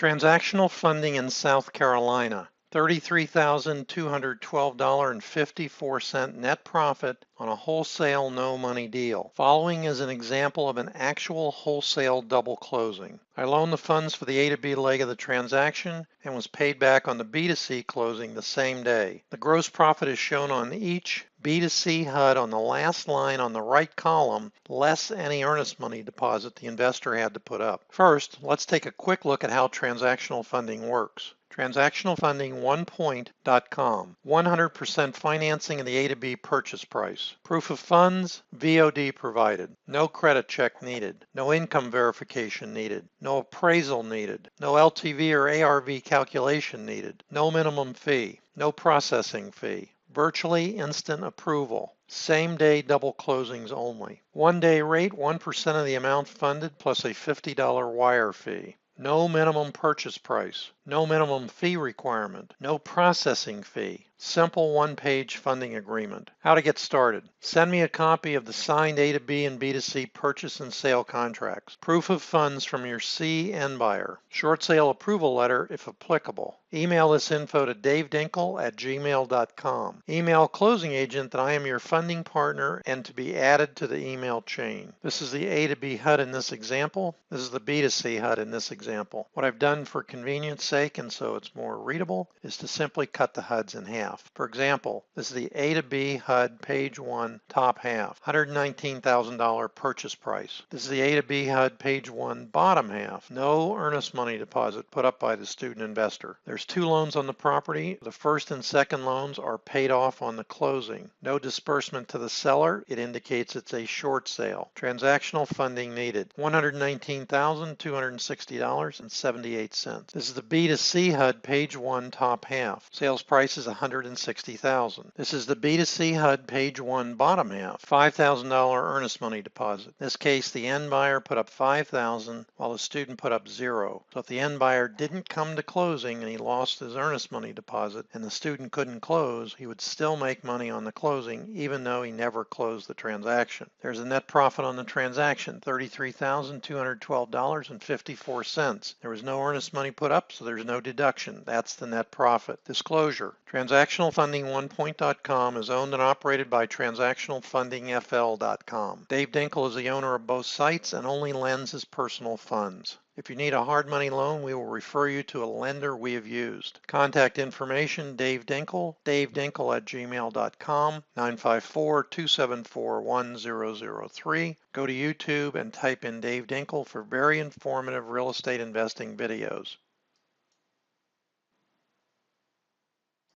Transactional funding in South Carolina. $33,212.54 net profit on a wholesale no money deal. Following is an example of an actual wholesale double closing. I loaned the funds for the A to B leg of the transaction and was paid back on the B to C closing the same day. The gross profit is shown on each B to C HUD on the last line on the right column, less any earnest money deposit the investor had to put up. First, let's take a quick look at how transactional funding works. TransactionalFunding1point.com. 100% financing of the A to B purchase price. Proof of funds, VOD provided. No credit check needed. No income verification needed. No appraisal needed. No LTV or ARV calculation needed. No minimum fee. No processing fee. Virtually instant approval. Same day double closings only. 1 day rate, 1% of the amount funded plus a $50 wire fee. No minimum purchase price. No minimum fee requirement. No processing fee. Simple one-page funding agreement. How to get started. Send me a copy of the signed A to B and B to C purchase and sale contracts. Proof of funds from your C end buyer. Short sale approval letter if applicable. Email this info to davedinkle@gmail.com. Email closing agent that I am your funding partner and to be added to the email chain. This is the A to B HUD in this example. This is the B to C HUD in this example. What I've done for convenience sake and so it's more readable is to simply cut the HUDs in half. For example, this is the A to B HUD page 1 top half, $119,000 purchase price. This is the A to B HUD page 1 bottom half, no earnest money deposit put up by the student investor. There's 2 loans on the property. The first and second loans are paid off on the closing. No disbursement to the seller. It indicates it's a short sale. Transactional funding needed, $119,260.78. This is the B to C HUD page 1 top half. Sales price is $160,000. This is the B to C HUD page 1 bottom half, $5,000 earnest money deposit. In this case, the end buyer put up $5,000 while the student put up $0. So if the end buyer didn't come to closing and he lost his earnest money deposit and the student couldn't close, he would still make money on the closing even though he never closed the transaction. There's a net profit on the transaction, $33,212.54. There was no earnest money put up, so there's no deduction. That's the net profit. Disclosure. TransactionalFunding1point.com is owned and operated by TransactionalFundingFL.com. Dave Dinkle is the owner of both sites and only lends his personal funds. If you need a hard money loan, we will refer you to a lender we have used. Contact information, Dave Dinkle, davedinkle@gmail.com, 954-274-1003. Go to YouTube and type in Dave Dinkle for very informative real estate investing videos.